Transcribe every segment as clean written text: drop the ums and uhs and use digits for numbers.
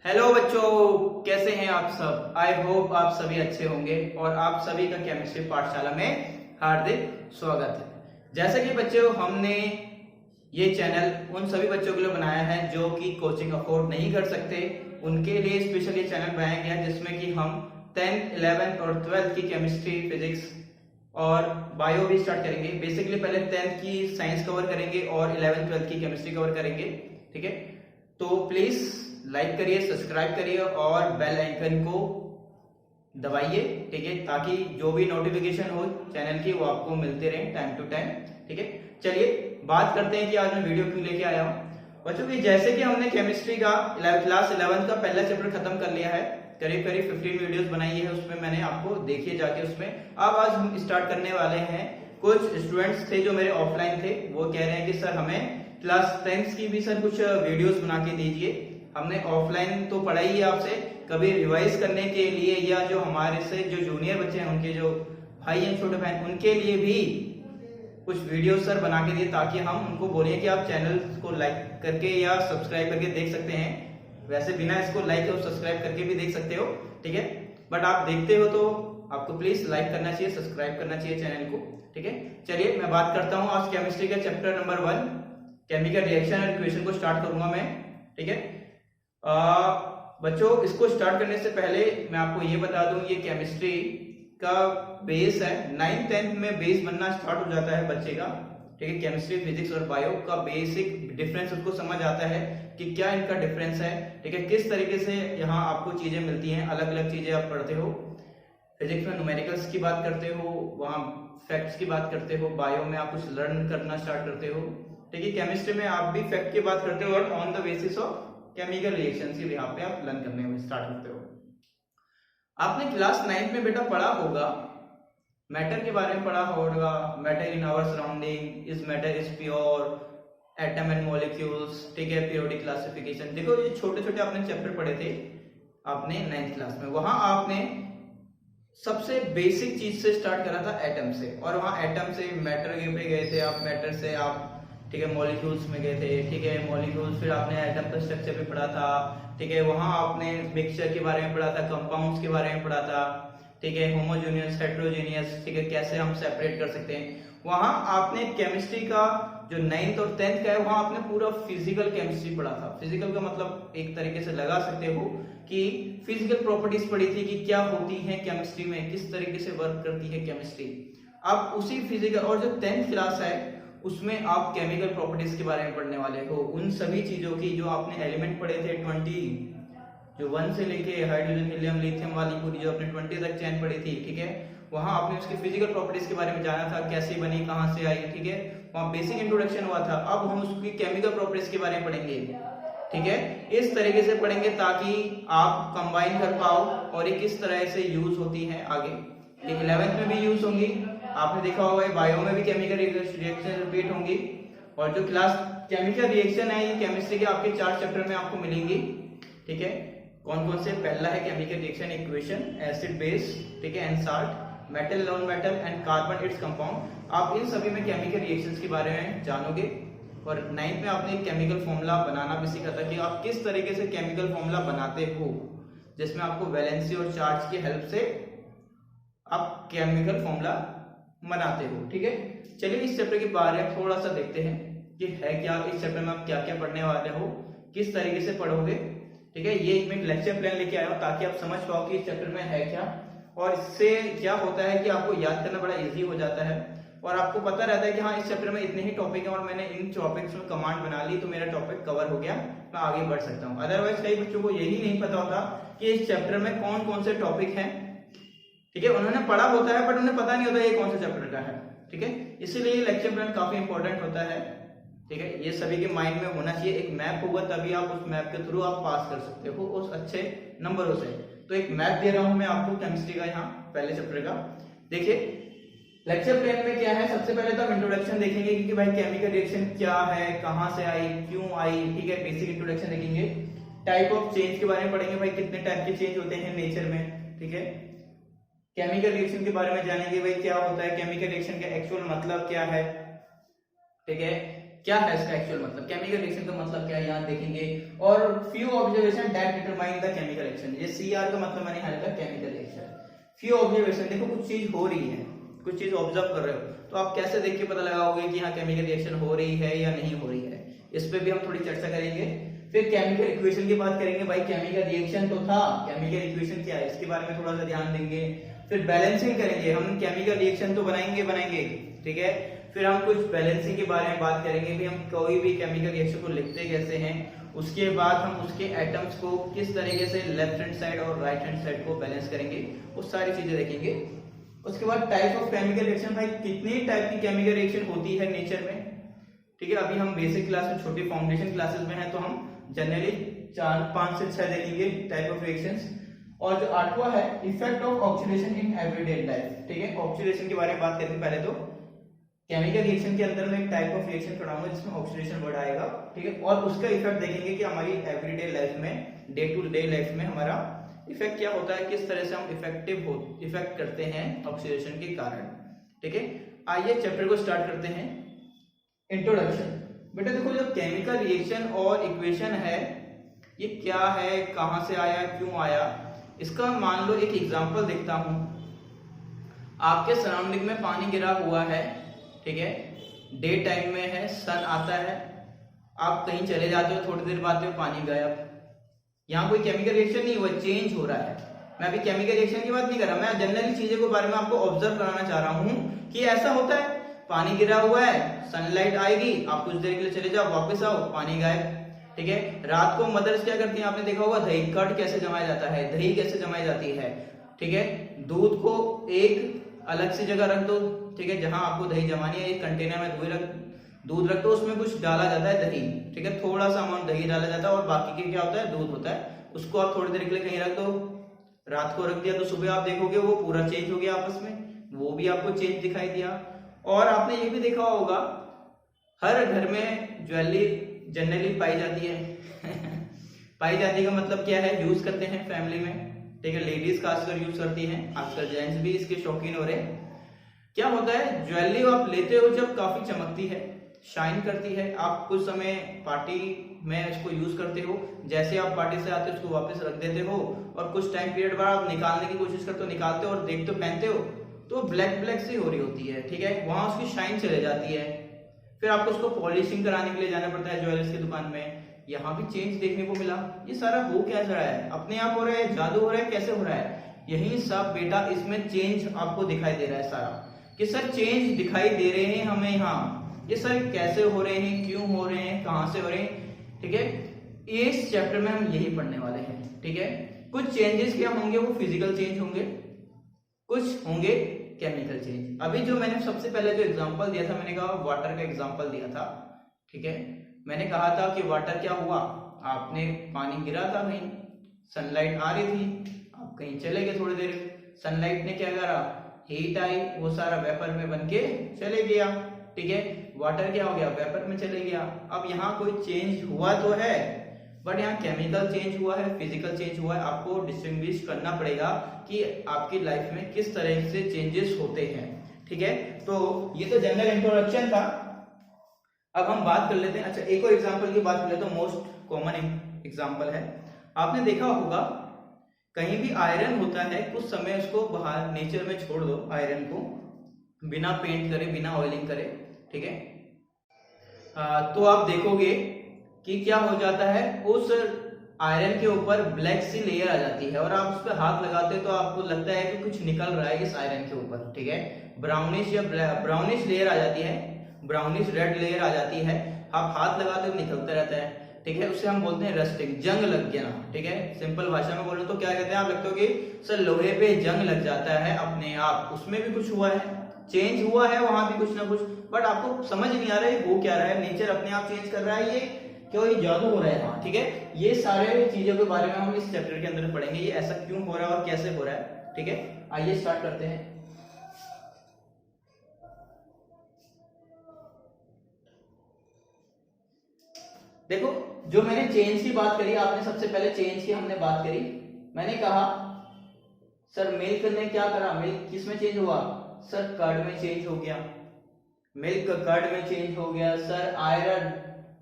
Hello बच्चों, कैसे हैं आप सब। आई होप आप सभी अच्छे होंगे और आप सभी का केमिस्ट्री पाठशाला में हार्दिक स्वागत है। जैसे कि बच्चों, हमने ये चैनल उन सभी बच्चों के लिए बनाया है जो कि कोचिंग अफोर्ड नहीं कर सकते, उनके लिए स्पेशल ये चैनल बनाया गया जिसमें कि हम 10th, 11th और 12th की केमिस्ट्री, फिजिक्स और बायो भी स्टार्ट करेंगे। बेसिकली पहले 10th की साइंस कवर करेंगे और 11th, 12th की केमिस्ट्री कवर करेंगे। ठीक है, तो प्लीज लाइक करिए, सब्सक्राइब करिए और बेल आइकन को दबाइए। ठीक है, ताकि जो भी नोटिफिकेशन हो चैनल की वो आपको मिलते रहे टाइम टू टाइम। ठीक है, चलिए बात करते हैं कि आज मैं वीडियो क्यों लेके आया हूँ। बच्चों की जैसे कि हमने केमिस्ट्री का क्लास 11th का पहला चैप्टर खत्म कर लिया है, करीब करीब 15 वीडियोस बनाई है उसमें मैंने, आपको देखिए जाके उसमें। अब आज हम स्टार्ट करने वाले हैं। कुछ स्टूडेंट्स थे जो मेरे ऑफलाइन थे, वो कह रहे हैं कि सर हमें क्लास 10th की भी सर कुछ वीडियोस बना के दीजिए। हमने ऑफलाइन तो पढ़ाई है आपसे, कभी रिवाइज करने के लिए या जो हमारे से जो जूनियर बच्चे हैं उनके जो भाई हैं, छोटे भाई, उनके लिए भी कुछ वीडियो सर बना के दिए ताकि हम उनको बोलिए कि आप चैनल को लाइक करके या सब्सक्राइब करके देख सकते हैं। वैसे बिना इसको लाइक और सब्सक्राइब करके भी देख सकते हो। ठीक है, बट आप देखते हो तो आपको प्लीज लाइक करना चाहिए, सब्सक्राइब करना चाहिए चैनल को। ठीक है, चलिए मैं बात करता हूँ आज केमिस्ट्री का चैप्टर नंबर 1 केमिकल रिएक्शन और इक्वेशन को स्टार्ट करूंगा मैं। ठीक है बच्चों, इसको स्टार्ट करने से पहले मैं आपको ये बता दूं, ये केमिस्ट्री का बेस है। 9th 10th में बेस बनना स्टार्ट हो जाता है बच्चे का। ठीक है, केमिस्ट्री, फिजिक्स और बायो का बेसिक डिफरेंस उसको समझ आता है कि क्या इनका डिफरेंस है। ठीक है, किस तरीके से यहाँ आपको चीजें मिलती हैं, अलग अलग चीजें आप पढ़ते हो। फिजिक्स में न्यूमेरिकल्स की बात करते हो, वहां फैक्ट्स की बात करते हो, बायो में आप कुछ लर्न करना स्टार्ट करते हो। ठीक है, केमिस्ट्री में आप भी फैक्ट की बात करते हो और on the basis of chemical reactions की यहाँ पे आप लर्न करने में स्टार्ट करते हो। आपने क्लास 9th में बेटा पढ़ा होगा, मैटर के बारे में पढ़ा होगा। Matter in our surrounding, is matter is pure, atom and molecules. ठीक है, पीरियोडिक क्लासिफिकेशन। देखो ये छोटे छोटे आपने चैप्टर पढ़े थे आपने 9th क्लास में। वहां आपने सबसे बेसिक चीज से स्टार्ट करा था एटम से, और वहां एटम से मैटर पे गए थे आप, मैटर से आप ठीक है मॉलिक्यूल्स में गए थे। ठीक है, मॉलिक्यूल्स फिर आपने एटम का स्ट्रक्चर भी पढ़ा था। ठीक है, वहां आपने मिक्सचर के बारे में पढ़ा था, कंपाउंड्स के बारे में पढ़ा था। ठीक है, होमोजेनियस, हेट्रोजेनियस, ठीक है, कैसे हम सेपरेट कर सकते हैं। वहां आपने केमिस्ट्री का जो 9th और 10th का है, वहां आपने पूरा फिजिकल केमिस्ट्री पढ़ा था। फिजिकल का मतलब एक तरीके से लगा सकते हो कि फिजिकल प्रॉपर्टीज पढ़ी थी कि क्या होती है केमिस्ट्री में, किस तरीके से वर्क करती है केमिस्ट्री। अब उसी फिजिकल और जो 10th क्लास है उसमें आप केमिकल प्रॉपर्टीज के बारे में पढ़ने वाले हो, उन सभी चीजों की जो आपने एलिमेंट पढ़े थे 20, जो 1 से लेके हाइड्रोजन, हीलियम, लिथियम वाली पूरी जो आपने 20 तक चैन पढ़ी थी। ठीक है, वहां आपने उसकी फिजिकल प्रॉपर्टीज के बारे में जाना था, कैसे बनी, कहां से आई। ठीक है, वहां बेसिक इंट्रोडक्शन हुआ था। अब हम उसकी केमिकल प्रॉपर्टीज के बारे में पढ़ेंगे। ठीक है, इस तरीके से पढ़ेंगे ताकि आप कंबाइन कर पाओ और ये किस तरह से यूज होती है आगे। 11th में भी यूज होंगी, आपने देखा होगा बायो में भी केमिकल रिएक्शन रिपीट होंगी। और जो क्लास केमिकल रिएक्शन है ये केमिस्ट्री के आपके 4 चैप्टर में आपको मिलेंगी। ठीक है, कौन कौन से, पहला है chemical reaction equation, acid base, ठीक है, and salt, metal non metal and carbon its compound. आप इन सभी में केमिकल रिएक्शंस के बारे में जानोगे। और 9th में आपने एक केमिकल फॉर्मूला बनाना भी सीखा था कि आप किस तरीके से केमिकल फॉर्मूला बनाते हो, जिसमें आपको वैलेंसी और चार्ज की हेल्प से आप केमिकल फॉर्मूला बनाते हो। ठीक है, चलिए इस चैप्टर के बारे में थोड़ा सा देखते हैं कि है क्या, इस चैप्टर में आप क्या क्या पढ़ने वाले हो, किस तरीके से पढ़ोगे। ठीक है, ये मैं लेक्चर प्लान लेके आया हूं ताकि आप समझ पाओ कि इस चैप्टर में है क्या, और इससे क्या होता है कि आपको याद करना बड़ा इजी हो जाता है और आपको पता रहता है कि हाँ इस चैप्टर में इतने ही टॉपिक है और मैंने इन टॉपिक्स में कमांड बना ली तो मेरा टॉपिक कवर हो गया, मैं आगे बढ़ सकता हूँ। अदरवाइज कई बच्चों को यही नहीं पता होता कि इस चैप्टर में कौन कौन से टॉपिक हैं। ठीक है, उन्होंने पढ़ा होता है बट उन्हें पता नहीं होता ये कौन सा चैप्टर का है। ठीक है, इसीलिए लेक्चर प्लान काफी इंपॉर्टेंट होता है। ठीक है, ये सभी के माइंड में होना चाहिए। एक मैप होगा तभी आप उस मैप के थ्रू आप पास कर सकते हो उस अच्छे नंबरों से। तो एक मैप दे रहा हूं मैं आपको केमिस्ट्री का, यहाँ पहले चैप्टर का। देखिए लेक्चर प्लान में क्या है, सबसे पहले तो आप इंट्रोडक्शन देखेंगे कि भाई केमिकल रिएक्शन क्या है, कहां से आई, क्यों आई। ठीक है, बेसिक इंट्रोडक्शन देखेंगे। टाइप ऑफ चेंज के बारे में पढ़ेंगे, भाई कितने टाइप के चेंज होते हैं नेचर में। ठीक है, केमिकल रिएक्शन के बारे में जानेंगे, भाई क्या होता है केमिकल रिएक्शन का एक्चुअल मतलब क्या है। ठीक है, क्या है इसका एक्चुअल मतलब, केमिकल रिएक्शन का मतलब क्या है यहाँ देखेंगे। और few observation that determine the chemical reaction, ये CR का मतलब मैंने यहाँ लिखा केमिकल रिएक्शन। फ्यू ऑब्जर्वेशन, देखो कुछ चीज हो रही है, कुछ चीज ऑब्जर्व कर रहे हो, तो आप कैसे देख के पता लगाओगे कि यहाँ केमिकल रिएक्शन हो रही है या नहीं हो रही है, इस पे भी हम थोड़ी चर्चा करेंगे। फिर केमिकल इक्वेशन की बात करेंगे, भाई केमिकल रिएक्शन तो था, केमिकल इक्वेशन क्या है इसके बारे में थोड़ा सा ध्यान देंगे। फिर बैलेंसिंग करेंगे, हम केमिकल रिएक्शन तो बनाएंगे, ठीक है। फिर हम कुछ बैलेंसिंग के बारे में बात करेंगे भी, हम कोई भी केमिकल रिएक्शन को लिखते कैसे हैं। उसके बाद हम उसके एटम्स को किस तरीके से लेफ्ट हैंड साइड और राइट हैंड साइड को बैलेंस करेंगे, वो सारी चीजें देखेंगे। उसके बाद टाइप ऑफ केमिकल रिएक्शन, भाई कितनी टाइप की केमिकल रिएक्शन होती है नेचर में, ठीक है। अभी हम बेसिक क्लास में, छोटी फाउंडेशन क्लासेस में हैं, तो हम जनरली 5 से 6 देखेंगे टाइप ऑफ रिएक्शंस। और जो 8वां है effect of oxidation in everyday life, ठीक है। ऑक्सीडेशन के बारे में बात करेंगे पहले तो। केमिकल रिएक्शन के अंदर में एक टाइप ऑफ रिएक्शन पढ़ाऊंगा जिसमें ऑक्सीडेशन वर्ड आएगा, ठीक है। और उसका इफेक्ट देखेंगे कि हमारी एवरीडे लाइफ में, डे टू डे लाइफ में हमारा इफेक्ट क्या होता है, किस तरह से हम इफेक्ट करते हैं ऑक्सीडेशन के कारण, ठीक है। आइए चैप्टर को स्टार्ट करते हैं। इंट्रोडक्शन। बेटा देखो, जो केमिकल रिएक्शन और इक्वेशन है ये क्या है, कहां से आया, क्यों आया, इसका मान लो एक एग्जांपल देखता हूं। आपके सराउंडिंग में पानी गिरा हुआ है, ठीक है, डे टाइम में है, सन आता है, आप कहीं चले जाते हो, थोड़ी देर बाद में पानी गायब। यहाँ कोई केमिकल रिएक्शन नहीं हुआ, चेंज हो रहा है। मैं अभी केमिकल रिएक्शन की बात नहीं कर रहा, मैं जनरली चीजों के बारे में आपको ऑब्जर्व कराना चाह रहा हूँ कि ऐसा होता है, पानी गिरा हुआ है, सनलाइट आएगी, आप कुछ देर के लिए चले जाओ, वापस आओ, पानी गायब, ठीक है। रात को मदर्स क्या करती हैं, आपने देखा होगा, दही कर्ड कैसे जमाया जाता है, दही कैसे जमाई जाती है, ठीक है। दूध को एक अलग सी जगह रख दो, ठीक है, जहां आपको दही जमानी है, एक कंटेनर में दूध रख दो, उसमें कुछ डाला जाता है दही, ठीक है, थोड़ा सा अमाउंट दही डाला जाता है और बाकी के क्या होता है, दूध होता है। उसको आप थोड़ी देर के लिए कहीं रख दो, रात को रख दिया तो सुबह आप देखोगे वो पूरा चेंज हो गया आपस में, वो भी आपको चेंज दिखाई दिया। और आपने ये भी देखा होगा, हर घर में ज्वेलरी जनरली पाई जाती है पाई जाती का मतलब क्या है, यूज करते हैं फैमिली में, ठीक है, लेडीज खासकर यूज करती हैं, आजकल जेंट्स भी इसके शौकीन हो रहे हैं। क्या होता है, ज्वेलरी आप लेते हो जब काफी चमकती है, शाइन करती है, आप कुछ समय पार्टी में इसको यूज करते हो, जैसे आप पार्टी से आते हो उसको वापस रख देते हो और कुछ टाइम पीरियड बाद आप निकालने की कोशिश करते हो, निकालते हो और देखते हो, पहनते हो तो ब्लैक सी हो रही होती है, ठीक है, वहां उसकी शाइन चले जाती है। फिर आपको उसको पॉलिशिंग कराने के लिए जाना पड़ता है ज्वेलर्स की दुकान में, यहाँ भी चेंज देखने को मिला। ये सारा हो क्या रहा है, अपने आप हो रहा है, जादू हो रहा है, कैसे हो रहा है, यही सब बेटा इसमें चेंज आपको दिखाई दे रहा है सारा, कि सर चेंज दिखाई दे रहे हैं हमें यहाँ, ये सर कैसे हो रहे हैं, क्यों हो रहे हैं, कहां से हो रहे हैं, ठीक है। इस चैप्टर में हम यही पढ़ने वाले हैं, ठीक है। कुछ चेंजेस क्या होंगे, वो फिजिकल चेंज होंगे, कुछ होंगे केमिकल चेंज। अभी जो मैंने सबसे पहले जो एग्जांपल दिया था, मैंने कहा वाटर का एग्जांपल दिया था, ठीक है। मैंने कहा था कि वाटर क्या हुआ, आपने पानी गिरा था कहीं, सनलाइट आ रही थी, आप कहीं चले गए थोड़ी देर, सनलाइट ने क्या करा, हीट आई, वो सारा वेपर में बन के चले गया, ठीक है। वाटर क्या हो गया, वेपर में चले गया। अब यहाँ कोई चेंज हुआ तो है, बट यहाँ केमिकल चेंज हुआ है, फिजिकल चेंज हुआ है, आपको डिस्टिंग्विश करना पड़ेगा कि आपकी लाइफ में किस तरह से चेंजेस होते हैं, ठीक है। तो ये तो जनरल इंट्रोडक्शन था। अब हम बात कर लेते हैं, अच्छा एक और एग्जांपल की बात कर लेते हैं, मोस्ट कॉमन एग्जांपल है, आपने देखा होगा कहीं भी आयरन होता है, कुछ समय उसको बाहर नेचर में छोड़ दो, आयरन को बिना पेंट करे, बिना ऑयलिंग करे, ठीक है, तो आप देखोगे कि क्या हो जाता है, उस आयरन के ऊपर ब्लैक सी लेयर आ जाती है और आप उस पर हाथ लगाते हो तो आपको लगता है कि कुछ निकल रहा है इस आयरन के ऊपर, ठीक है। ब्राउनिश या ब्राउनिश लेयर आ जाती है, ब्राउनिश रेड लेयर आ जाती है, आप हाथ लगाते हो निकलता रहता है, ठीक है। उससे हम बोलते हैं रस्टिंग, जंग लग गया, ठीक है। सिंपल भाषा में बोले तो क्या कहते हैं, आप लगते हो कि सर लोहे पे जंग लग जाता है अपने आप, उसमें भी कुछ हुआ है, चेंज हुआ है वहां भी कुछ ना कुछ, बट आपको समझ नहीं आ रहा है वो क्या रहा है, नेचर अपने आप चेंज कर रहा है, ये क्यों, ये जादू हो रहा है वहां, ठीक है। ये सारे चीजों के बारे में हम इस चैप्टर के अंदर पढ़ेंगे, ये ऐसा क्यों हो रहा है और कैसे हो रहा है, ठीक है। आइए स्टार्ट करते हैं। देखो, जो मैंने चेंज की बात करी, आपने सबसे पहले चेंज की हमने बात करी, मैंने कहा सर मिल्क ने क्या करा, मिल्क किस में चेंज हुआ, सर कर्ड में चेंज हो गया, मिल्क कर्ड में चेंज हो गया। सर आयरन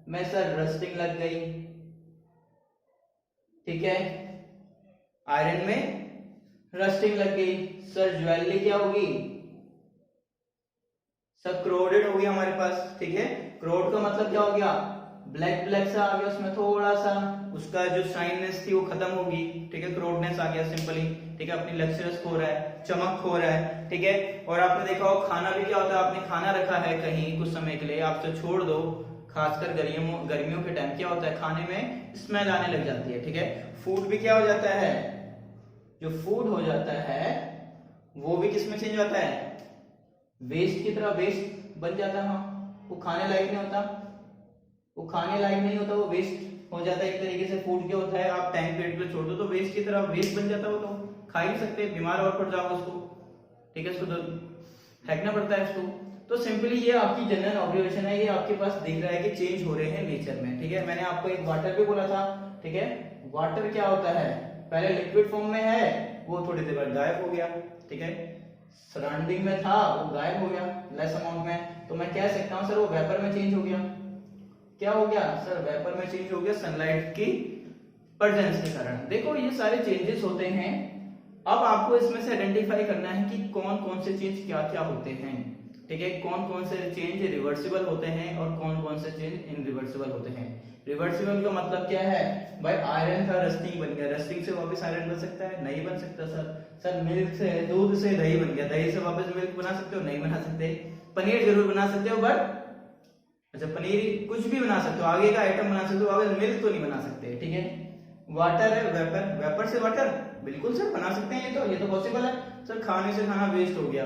में सर रस्टिंग लग गई, ठीक है, आयरन में रस्टिंग लग गई। सर ज्वेलरी क्या होगी, सब क्रोडेड होगी हमारे पास, ठीक है। क्रोड का मतलब क्या हो गया, ब्लैक ब्लैक सा आ गया, उसमें थोड़ा सा उसका जो शाइननेस थी वो खत्म होगी, ठीक है, क्रोडनेस आ गया सिंपली, ठीक है, अपनी लक्सरियस खो रहा है, चमक खो रहा है, ठीक है। और आपने देखा हो खाना भी क्या होता है, आपने खाना रखा है कहीं कुछ समय के लिए, आप तो छोड़ दो, खासकर गर्मियों के टाइम क्या होता है, खाने में स्मेल आने लग जाती है, ठीक है। फूड भी क्या हो जाता है, जो फूड हो जाता है वो भी किस में चेंज होता है, वेस्ट की तरह वेस्ट बन जाता है। हाँ, वो खाने लायक नहीं होता, वो खाने लायक नहीं होता, वो वेस्ट हो जाता है एक तरीके से। फूड क्या होता है, आप टाइम पीरियड पे छोड़ दो तो वेस्ट की तरह वेस्ट बन जाता है, वो तो खा ही नहीं सकते, बीमार और पड़ जाओगे उसको, ठीक है, उसको तो फेंकना पड़ता है उसको। तो सिंपली ये आपकी जनरल ऑब्जर्वेशन है, ये आपके पास दिख रहा है कि चेंज हो रहे हैं नेचर में, ठीक है। मैंने आपको एक वाटर भी बोला था, ठीक है, वाटर क्या होता है, पहले लिक्विड फॉर्म में है, वो थोड़ी देर बाद गायब हो गया, ठीक है, सराउंडिंग में था वो गायब हो गया लेस अमाउंट में, तो मैं कह सकता हूं सर वो वेपर में चेंज हो गया। क्या हो गया सर, वेपर में चेंज हो गया सनलाइट की प्रेजेंस के कारण। देखो ये सारे चेंजेस होते हैं, अब आपको इसमें से आइडेंटिफाई करना है कि कौन कौन से चेंज क्या क्या होते हैं, ठीक है, कौन कौन से चेंज रिवर्सिबल होते हैं और कौन कौन से चेंज इनरिवर्सिबल होते हैं। रिवर्सिबल का मतलब क्या है भाई, आयरन का रस्टिंग बन गया, रस्टिंग से वापस आयरन बन सकता है, नहीं बन सकता सर। सर मिल्क से, दूध से दही बन गया, दही से वापस मिल्क बना सकते हो, नहीं बना सकते। पनीर जरूर बना सकते हो बट, अच्छा पनीर कुछ भी बना सकते हो, आगे का आइटम बना सकते हो, वापस मिल्क तो नहीं बना सकते, ठीक है। वाटर है, वेपर, वेपर से वाटर बिल्कुल सर बना सकते हैं, ये तो पॉसिबल है सर। खाने से खाना वेस्ट हो गया,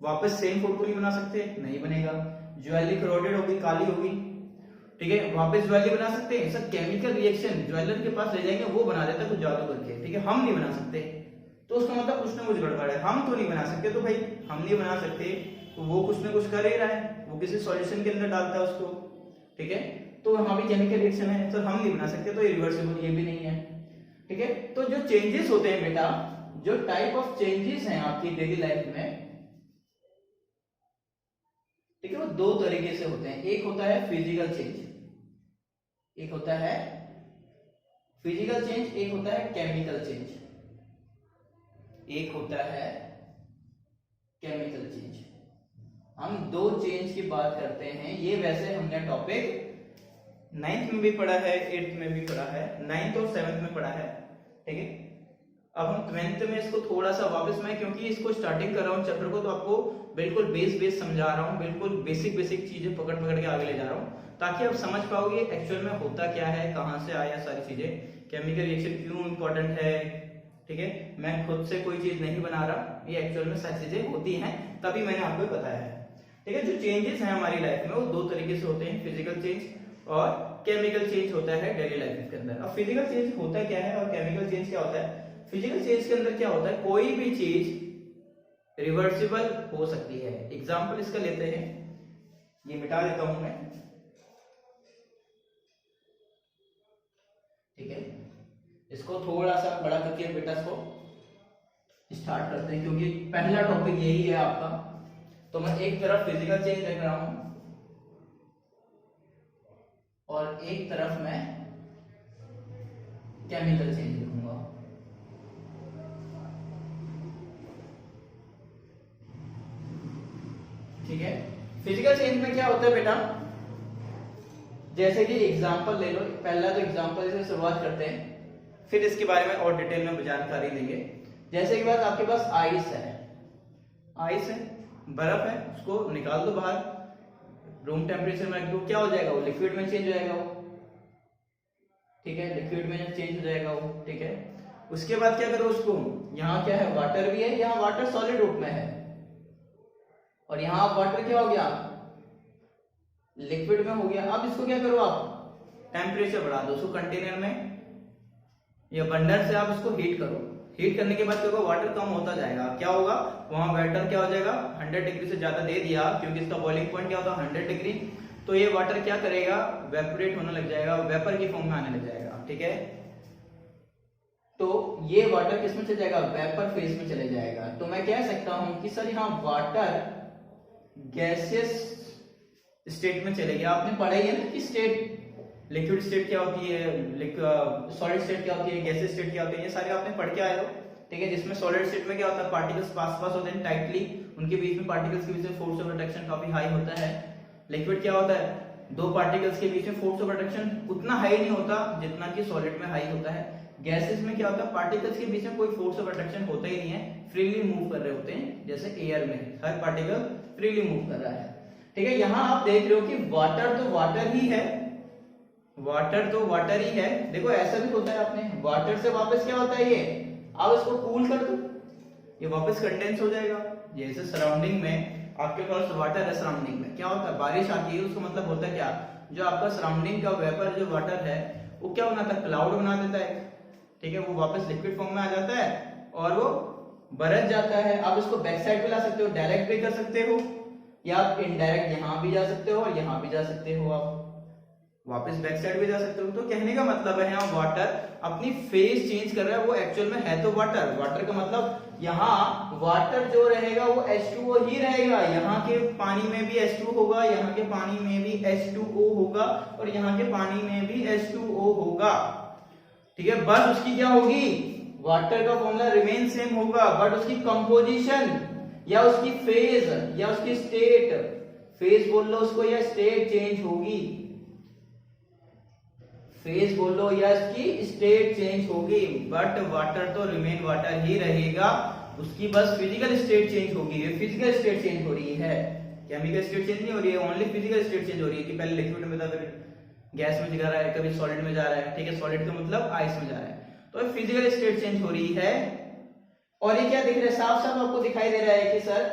वापस सेम फूड को नहीं बना सकते, नहीं बनेगा। ज्वेलरी करोडेड होगी, काली होगी, ठीक है, वापस ज्वेलरी बना सकते हैं सर। केमिकल रिएक्शन ज्वेलर के पास ले जाएंगे, वो बना देता है कुछ जादू करके, ठीक है, हम नहीं बना सकते, तो उसका मतलब कुछ ना कुछ गड़बड़ है। हम तो नहीं बना सकते, तो भाई हम नहीं बना सकते तो वो कुछ ना कुछ कर ही रहा है, वो किसी सॉल्यूशन के अंदर डालता है उसको, ठीक है। तो वहां भी केमिकल रिएक्शन है सर, हम नहीं बना सकते, तो रिवर्सिबल ये भी नहीं है, ठीक है। तो जो चेंजेस होते हैं बेटा, जो टाइप ऑफ चेंजेस हैं आपकी डेली लाइफ में, ठीक है, वो दो तरीके से होते हैं। एक होता है फिजिकल चेंज, एक होता है फिजिकल चेंज, एक होता है केमिकल चेंज, एक होता है केमिकल चेंज। हम दो चेंज की बात करते हैं। ये वैसे हमने टॉपिक 9th में भी पढ़ा है, 8th में भी पढ़ा है, 9th और 7th में पढ़ा है, ठीक है। अब हम 12th में इसको थोड़ा सा वापस, मैं क्योंकि इसको स्टार्टिंग कर रहा हूँ चैप्टर को, तो आपको बिल्कुल बेस समझा रहा हूँ, बिल्कुल बेसिक चीजें पकड़ के आगे ले जा रहा हूँ, ताकि आप समझ पाओगे एक्चुअल में होता क्या है, कहाँ से आया सारी चीजें, केमिकल रिएक्शन क्यों इंपॉर्टेंट है, ठीक है। मैं खुद से कोई चीज नहीं बना रहा, ये एक्चुअल में सारी चीजें होती हैं, तभी मैंने आपको बताया है, ठीक है। जो चेंजेस हैं हमारी लाइफ में वो दो तरीके से होते हैं, फिजिकल चेंज और केमिकल चेंज होता है डेली लाइफ के अंदर। अब फिजिकल चेंज होता क्या है और केमिकल चेंज क्या होता है। फिजिकल चेंज के अंदर क्या होता है, कोई भी चीज रिवर्सिबल हो सकती है। एग्जांपल इसका लेते हैं, ये मिटा देता हूं मैं, ठीक है, इसको थोड़ा सा बड़ा करके बेटा इसको स्टार्ट करते हैं, क्योंकि पहला टॉपिक यही है आपका। तो मैं एक तरफ फिजिकल चेंज देख रहा हूं और एक तरफ मैं केमिकल चेंज लिखूंगा, ठीक है। फिजिकल चेंज में क्या होता है बेटा, जैसे कि एग्जांपल ले लो, पहला तो एग्जांपल से शुरुआत करते हैं, फिर इसके बारे में और डिटेल में जानकारी लेंगे। जैसे कि बात आपके पास आइस है, आइस है, बर्फ है, उसको निकाल दो बाहर, रूम टेम्परेचर में रख दो, क्या हो जाएगा वो लिक्विड में चेंज हो जाएगा वो, ठीक है, लिक्विड में चेंज हो जाएगा वो, ठीक है। उसके बाद क्या करो उसको, यहाँ क्या है वाटर भी है, यहाँ वाटर सॉलिड रूप में है, और यहाँ वाटर क्या हो गया लिक्विड में हो गया। अब इसको क्या करो आप टेम्परेचर बढ़ा दो, उसको कंटेनर में या बंडल से आप उसको हीट करो, हीट करने के बाद क्या होगा वाटर कम होता जाएगा, क्या होगा वहां वाटर क्या हो जाएगा 100 डिग्री से ज्यादा दे दिया, क्योंकि इसका बॉइलिंग पॉइंट क्या होता है 100 डिग्री, तो ये वाटर क्या करेगा वेपोरेट होने लग जाएगा, वेपर की फॉर्म में आने लग जाएगा, ठीक है। तो ये वाटर किस में चले जाएगा, वेपर फेज में चले जाएगा। तो मैं कह सकता हूं कि सर यहाँ वाटर गैसियस स्टेट में चले गए। आपने पढ़ा ही है ना कि स्टेट, लिक्विड स्टेट क्या होती है, सॉलिड स्टेट क्या होती है, गैसेस स्टेट क्या होती है, ये सारे आपने पढ़ के आए हो, ठीक है। जिसमें सॉलिड स्टेट में क्या होता है, पार्टिकल्स पास पास होते हैं टाइटली, उनके बीच में पार्टिकल्स के बीच में फोर्स ऑफ अट्रैक्शन काफी हाई होता है। लिक्विड क्या होता है, दो पार्टिकल्स के बीच में फोर्स ऑफ अट्रैक्शन उतना हाई नहीं होता जितना कि सॉलिड में हाई होता है। गैसेस में क्या होता है, पार्टिकल्स के बीच में कोई फोर्स ऑफ अट्रैक्शन होता ही नहीं है, फ्रीली मूव कर रहे होते हैं, जैसे एयर में हर पार्टिकल फ्रीली मूव कर रहा है, ठीक है। यहाँ आप देख रहे हो कि वाटर तो वाटर ही है, वाटर तो वाटर ही है। देखो ऐसा भी होता है, आपने वाटर से वापस क्या होता है, ये आप इसको कूल कर दो, ये वापस कंडेंस हो जाएगा। जैसे सराउंडिंग में आपके पास वाटर है, सराउंडिंग में क्या होता है, बारिश आती है, उसका मतलब होता है क्या, जो आपका सराउंडिंग का वेपर जो वाटर है वो क्या बनाता है, क्लाउड बना देता है, ठीक है। वो वापस लिक्विड फॉर्म में आ जाता है और वो बरस जाता है। आप इसको बैक साइड पे ला सकते हो, डायरेक्ट भी कर सकते हो, या आप इनडायरेक्ट यहाँ भी जा सकते हो और यहाँ भी जा सकते हो, आप वापस बैक साइड भी जा सकते हो। तो कहने का मतलब है यहाँ वाटर अपनी फेज चेंज कर रहा है, वो एक्चुअल में है तो वाटर। वाटर का मतलब यहाँ वाटर जो रहेगा वो H2O ही रहेगा, यहाँ के पानी में भी H2 होगा, यहाँ के पानी में भी H2O होगा और यहाँ के पानी में भी H2O होगा, ठीक है। बस उसकी क्या होगी, वाटर का फॉर्मूला रिमेन सेम होगा, बट उसकी कंपोजिशन या उसकी फेज या उसकी स्टेट, फेज बोल लो उसको या स्टेट चेंज होगी, फेज बोल लो या इसकी स्टेट चेंज होगी, बट वाटर तो रिमेन वाटर ही रहेगा, उसकी बस फिजिकल स्टेट चेंज होगी। ये फिजिकल स्टेट चेंज हो रही है, केमिकल स्टेट चेंज नहीं हो रही है, ओनली फिजिकल स्टेट चेंज हो रही है कि पहले लिक्विड में था, फिर गैस में जा रहा है, कभी सॉलिड में जा रहा है, ठीक है। सॉलिड का मतलब आइस में जा रहा है, तो फिजिकल स्टेट चेंज हो रही है। और ये क्या दिख रहा है, साफ साफ आपको दिखाई दे रहा है कि सर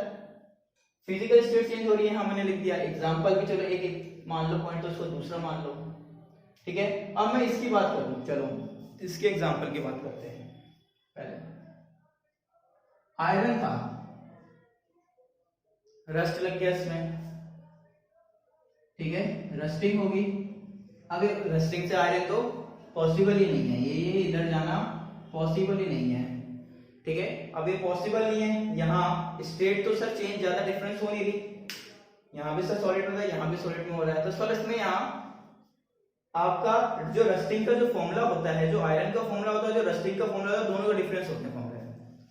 फिजिकल स्टेट चेंज हो रही है, हमने लिख दिया एग्जांपल भी, चलो एक एक मान लो पॉइंट, तो उसको दूसरा मान लो, ठीक है। अब मैं इसकी बात करूं, चलो इसके एग्जांपल की बात करते हैं। पहले आयरन था, रस्ट लग गया इसमें, ठीक है, रस्टिंग होगी। अब रस्टिंग से आयरन तो पॉसिबल ही नहीं है, ये इधर जाना पॉसिबल ही नहीं है, ठीक है। अब ये पॉसिबल नहीं है, यहाँ स्टेट तो सर चेंज ज्यादा डिफरेंस हो नहीं रही, यहाँ भी सर सॉलिड में था, यहाँ भी सॉलिड में हो रहा है, तो सर इसमें यहाँ आपका जो रस्टिंग का जो फॉर्मूला होता है, जो आयरन का फॉर्मूला होता है, जो रस्टिंग का फॉर्मूला होता है, दोनों का डिफरेंस होता है फॉर्मूले में।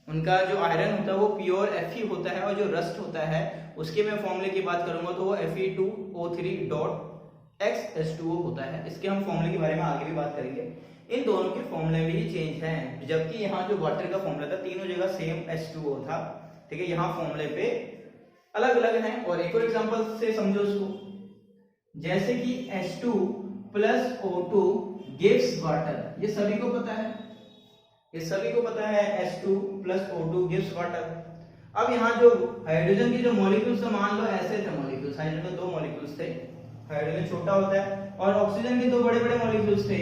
उनका जो आयरन होता है वो प्योर Fe होता है, और जो रस्ट होता है उसके मैं फॉर्मूले की बात करूंगा तो वो Fe2O3.X H2O होता है। इसके हम फॉर्मूले के बारे में आगे भी बात करेंगे। इन दोनों के फॉर्मूले में ही चेंज है, जबकि यहाँ जो वाटर का फॉर्मूला था तीनों जगह सेम H2O था, ठीक है। यहाँ फॉर्मूले पे अलग अलग है। और एक और एग्जांपल से समझो उसको, जैसे कि H2 plus O2 gives water, ये सभी को पता है, ये सभी को पता है H2 plus O2 gives water. अब यहाँ जो हाइड्रोजन की जो मॉलिक्यूल्स थे, मान लो ऐसे थे मॉलिक्यूल्स, हाइड्रोजन के दो मॉलिक्यूल्स थे, हाइड्रोजन छोटा होता है और ऑक्सीजन के दो बड़े बड़े मॉलिक्यूल्स थे।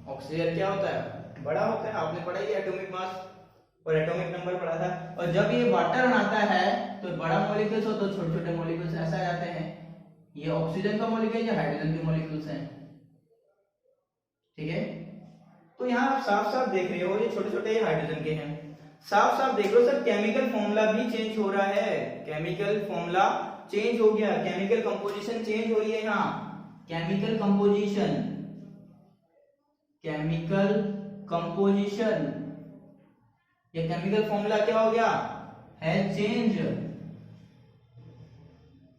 ऑक्सीजन क्या होता है, बड़ा होता है, आपने पढ़ा ही एटॉमिक मास और एटॉमिक नंबर पढ़ा था। और जब ये वाटर बनाता है तो बड़ा मॉलिक्यूल्स हो तो छोटे छोटे मॉलिक्यूल्स ऐसा आ जाते हैं, ये ऑक्सीजन का मॉलिक्यूल या हाइड्रोजन के मॉलिक्यूल्स हैं, ठीक है। तो यहाँ आप साफ साफ देख रहे हो ये छोटे छोटे हाइड्रोजन के हैं, साफ साफ देख रहे हो सर केमिकल फॉर्मूला भी चेंज हो रहा है, केमिकल फॉर्मूला चेंज हो गया, केमिकल कंपोजिशन चेंज हो रही है। यहाँ केमिकल कंपोजिशन, केमिकल कंपोजिशन या केमिकल फॉर्मूला क्या हो गया है, चेंज।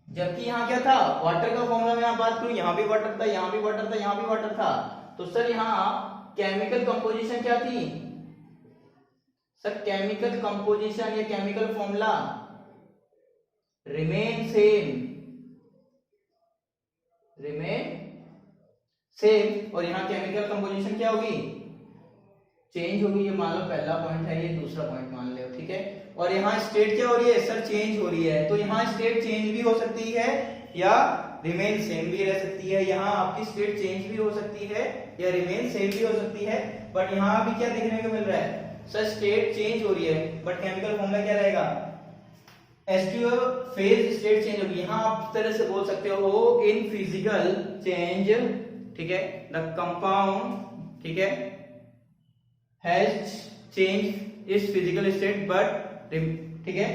जबकि यहाँ क्या था, वाटर का फॉर्मूला में यहाँ बात करूं, यहाँ भी वाटर था, यहाँ भी वाटर था, यहाँ भी वाटर था, तो सर यहाँ केमिकल कंपोजिशन क्या थी सर, केमिकल कंपोजिशन या chemical formula remain same, remain same. और यहाँ केमिकल कंपोजिशन क्या होगी, चेंज होगी। ये मान लो पहला पॉइंट है, ये दूसरा पॉइंट मान लो, ठीक है। और यहाँ स्टेट क्या हो रही है सर, चेंज हो रही है, तो यहाँ स्टेट चेंज भी हो सकती है या रिमेन सेम भी रह सकती है। यहाँ आपकी स्टेट चेंज भी हो सकती है या रिमेन सेम भी हो सकती है, बट यहाँ अभी क्या देखने को मिल रहा है सर, स्टेट चेंज हो रही है, बट केमिकल फॉर्मूला क्या रहेगा, H2O फेज स्टेट चेंज होगी। यहाँ आप इस तरह से बोल सकते हो इन फिजिकल चेंज, ठीक है, द कंपाउंड, ठीक है, has change it's physical state but, ठीक है,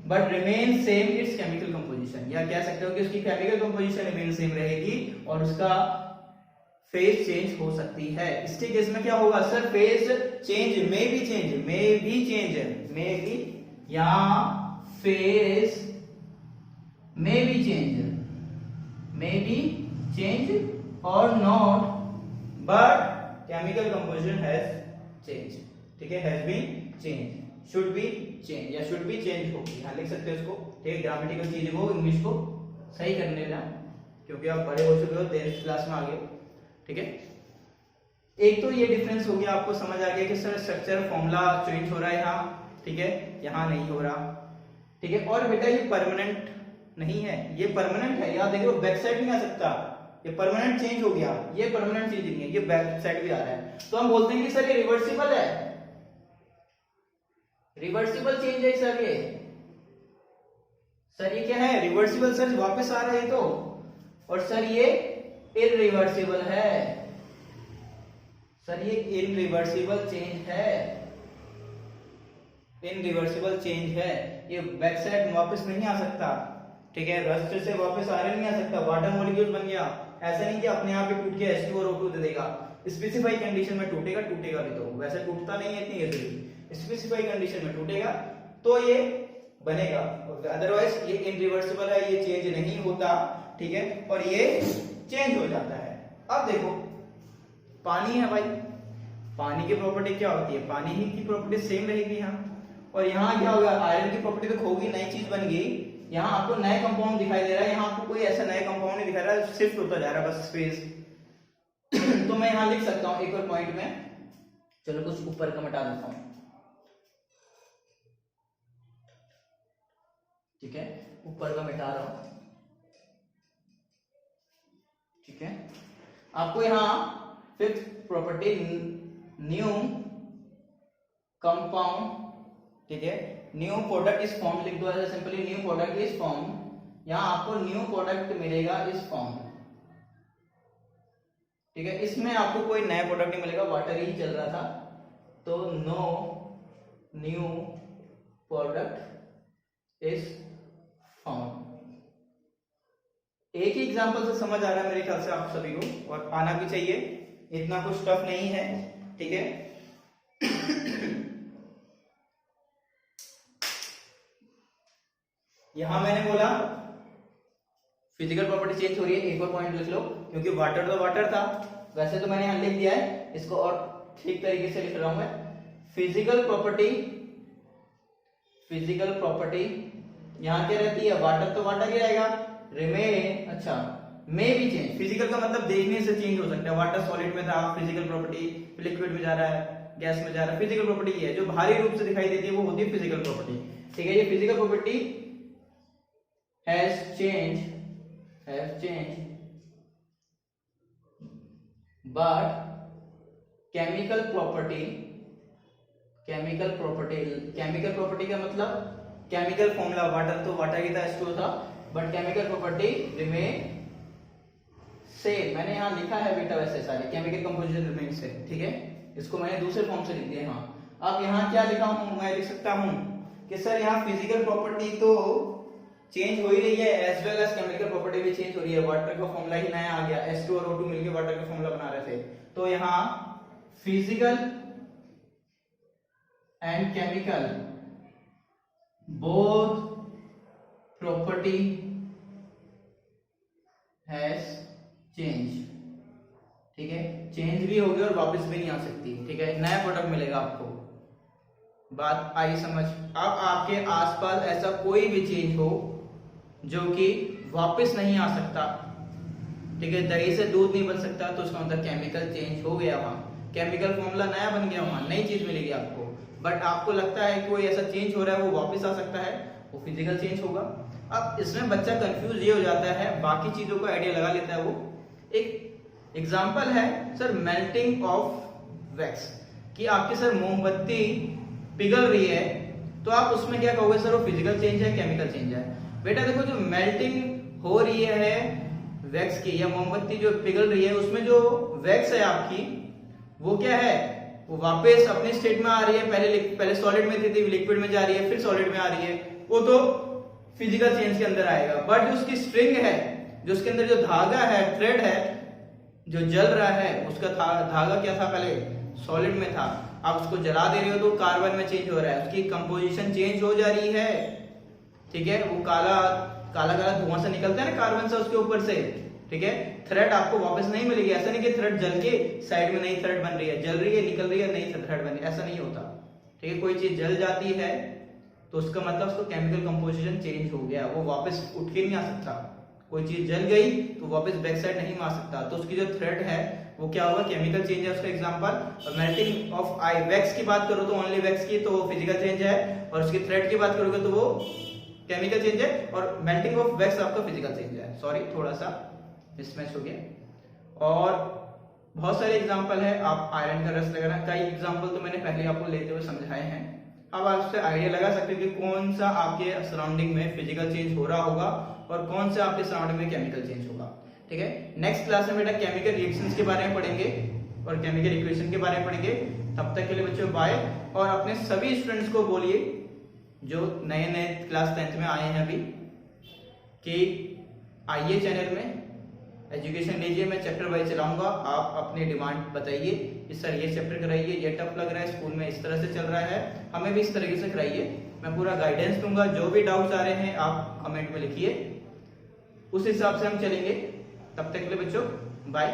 but remain same it's chemical composition, या कह सकते हो कि उसकी केमिकल कंपोजिशन रिमेन सेम रहेगी और उसका फेज चेंज हो सकती है। इसके केस में क्या होगा सर, फेज चेंज में भी यहाँ फेज में भी चेंज और not but chemical composition has change, ठीक है, has been change, should be change या शुड बी चेंज हो, यहाँ लिख सकते हो इसको, ठीक है। ग्रामेटिकल चीज को इंग्लिश को सही करने ना, क्योंकि आप बड़े हो चुके हो, 10th क्लास में आ गए, ठीक है। एक तो ये डिफरेंस हो गया, आपको समझ आ गया कि सर स्ट्रक्चर फॉर्मूला चेंज हो रहा है यहाँ, ठीक है, यहाँ नहीं हो रहा, ठीक है। और बेटा ये परमानेंट नहीं है, ये परमानेंट है, याद देखो बैक साइड नहीं आ सकता, ये परमानेंट चेंज हो गया, ये परमानेंट चेंज नहीं है, ये बैक साइड भी आ रहा है, तो हम बोलते हैं कि सर ये रिवर्सिबल है, रिवर्सिबल चेंज है सर ये क्या है, रिवर्सिबल, सर वापस आ रहा है तो, और सर ये इरिवर्सिबल है, सर ये इरिवर्सिबल चेंज है, इनरिवर्सिबल चेंज है, ये बैक साइड वापस नहीं आ सकता, ठीक है। रस्ट से वापस आयरन नहीं आ सकता, वाटर मॉलिक्यूल बन गया, ऐसा नहीं कि अपने आप ही टूट के H2 और O2 दे देगा, स्पेसिफाई कंडीशन में टूटेगा भी, तो वैसे टूटता नहीं है इतनी इजीली, स्पेसिफाई कंडीशन में टूटेगा तो ये बनेगा, अदरवाइज ये इनरिवर्सिबल है, ये चेंज नहीं होता, ठीक है, और ये चेंज हो जाता है। अब देखो पानी है भाई, पानी की प्रॉपर्टी क्या होती है, पानी ही की प्रॉपर्टी सेम रहेगी यहाँ, और यहाँ क्या होगा, आयरन की प्रॉपर्टी तो खो गई, नई चीज बन गई, यहाँ आपको नए कंपाउंड दिखाई दे रहा है, यहाँ आपको कोई ऐसा नया कंपाउंड नहीं दिखा रहा, शिफ्ट होता जा रहा है बस स्पेस। तो मैं यहाँ लिख सकता हूँ एक और पॉइंट में, चलो कुछ ऊपर का मिटा देता हूँ, ठीक है, ऊपर का मिटा रहा हूं, ठीक है। आपको यहाँ फिफ्थ प्रॉपर्टी न्यू कंपाउंड, ठीक है, न्यू प्रोडक्ट इज फॉर्म लिख दो, ऐसे simply new product is form, यहाँ आपको न्यू प्रोडक्ट मिलेगा इस फॉर्म, ठीक है। इसमें आपको कोई नया प्रोडक्ट नहीं मिलेगा, वाटर ही चल रहा था, तो no new product is form. एक ही एग्जांपल से समझ आ रहा है मेरे ख्याल से आप सभी को, और आना भी चाहिए, इतना कुछ टफ नहीं है, ठीक है। यहां मैंने बोला फिजिकल प्रॉपर्टी चेंज हो रही है, एक और पॉइंट लिख लो, क्योंकि वाटर तो वाटर था, वैसे तो मैंने यहां लिख दिया है, इसको और ठीक तरीके से लिख रहा हूं मैं। फिजिकल प्रॉपर्टी यहां क्या रहती है, वाटर तो वाटर ही रहेगा, रिमेन, अच्छा, में भी चेंज, फिजिकल का मतलब देखने से चेंज हो सकता है, वाटर सॉलिड में था, फिजिकल प्रॉपर्टी लिक्विड में जा रहा है, गैस में जा रहा है, फिजिकल प्रॉपर्टी ये है, जो भारी रूप से दिखाई देती है वो होती है फिजिकल प्रॉपर्टी, ठीक है। ये physical property has change but chemical property का मतलब केमिकल फॉर्मूला, वाटर तो वाटर ही था, H2O था, but chemical property remain same, मैंने यहाँ लिखा है बेटा वैसे सारे, केमिकल कंपोजिशन रिमेन सेम, ठीक है, इसको मैंने दूसरे फॉर्म से लिख दिया यहाँ। अब यहाँ क्या लिखा हूँ, मैं लिख सकता हूँ कि सर यहाँ फिजिकल प्रॉपर्टी तो चेंज हो ही रही है, as well as chemical property भी चेंज हो रही है, वाटर का फॉर्मूला ही नया आ गया, H2 और O2 मिलकर वाटर का फॉर्मूला बना रहे थे, तो यहाँ physical and chemical both property has changed, ठीक है, चेंज भी होगी और वापस भी नहीं आ सकती, ठीक है, नया प्रोडक्ट मिलेगा आपको, बात आई समझ। अब आपके आसपास ऐसा कोई भी चेंज हो जो कि वापस नहीं आ सकता, ठीक है, दही से दूध नहीं बन सकता, तो उसका मतलब केमिकल चेंज हो गया, वहां केमिकल फॉर्मूला नया बन गया, वहां नई चीज मिलेगी आपको, बट आपको लगता है कोई ऐसा चेंज हो रहा है वो वापस आ सकता है, वो फिजिकल चेंज होगा। अब इसमें बच्चा कंफ्यूज ये हो जाता है, बाकी चीजों को आइडिया लगा लेता है वो। एक एग्जांपल है सर मेल्टिंग ऑफ वैक्स, कि आपकी सर मोमबत्ती पिघल रही है, तो आप उसमें क्या कहोगे सर, वो फिजिकल चेंज है केमिकल चेंज है? बेटा देखो, जो मेल्टिंग हो रही है वैक्स की, या मोमबत्ती जो पिघल रही है, उसमें जो वैक्स है आपकी, वो क्या है, वो वापस अपने स्टेट में आ रही है, पहले सॉलिड में थी, लिक्विड में जा रही है, फिर सॉलिड में आ रही है, वो तो फिजिकल चेंज के अंदर आएगा। बट जो उसकी स्ट्रिंग है, जो उसके अंदर जो धागा है, थ्रेड है, जो जल रहा है, उसका धागा क्या था, पहले सॉलिड में था, आप उसको जला दे रहे हो तो कार्बन में चेंज हो रहा है, उसकी कंपोजिशन चेंज हो जा रही है। ठीक है, वो काला काला धुआं से निकलता है ना कार्बन से उसके ऊपर से। ठीक है, थ्रेड आपको वापस नहीं मिलेगी। ऐसा नहीं कि थ्रेड जल के साइड में नई थ्रेड बन रही है, जल रही है निकल रही है नई थ्रेड बन रही है, ऐसा नहीं होता। ठीक है, कोई चीज जल जाती है तो उसका मतलब उसको केमिकल कंपोजिशन चेंज हो गया, वो वापस उठ के नहीं आ सकता। कोई चीज जल गई तो वापस बैक साइड नहीं मार सकता, तो उसकी जो थ्रेड है वो क्या होगा, केमिकल चेंज है उसका एग्जांपल। और मेल्टिंग ऑफ आई वैक्स की बात करो तो ओनली वैक्स की तो फिजिकल चेंज है, और उसकी थ्रेड की बात करोगे तो वो केमिकल चेंज है, और मेल्टिंग ऑफ वैक्स आपका फिजिकल चेंज है। सॉरी, थोड़ा सा मिसमैच हो गया। और बहुत सारे एग्जांपल है, आप आयरन का रस लगाना, कई एग्जांपल तो मैंने पहले आपको लेते हुए समझाए हैं। अब आप उससे आइडिया लगा सकते हो कि कौन सा आपके सराउंडिंग में फिजिकल चेंज हो रहा होगा और कौन सा आपके सराउंडिंग में केमिकल चेंज होगा। ठीक है, नेक्स्ट क्लास में बेटा केमिकल रिएक्शंस के बारे में पढ़ेंगे और केमिकल इक्वेशन के बारे में पढ़ेंगे। तब तक के लिए बच्चों बाय, और अपने सभी स्टूडेंट्स को बोलिए जो नए नए क्लास 10th में आए हैं अभी, कि आइए चैनल में एजुकेशन लीजिए, मैं चैप्टर वाइज चलाऊंगा, आप अपनी डिमांड बताइए कि सर ये चैप्टर कराइए, ये टफ लग रहा है, स्कूल में इस तरह से चल रहा है, हमें भी इस तरीके से कराइए। मैं पूरा गाइडेंस दूंगा, जो भी डाउट्स आ रहे हैं आप कमेंट में लिखिए, उस हिसाब से हम चलेंगे। तब तक के लिए बच्चों बाय।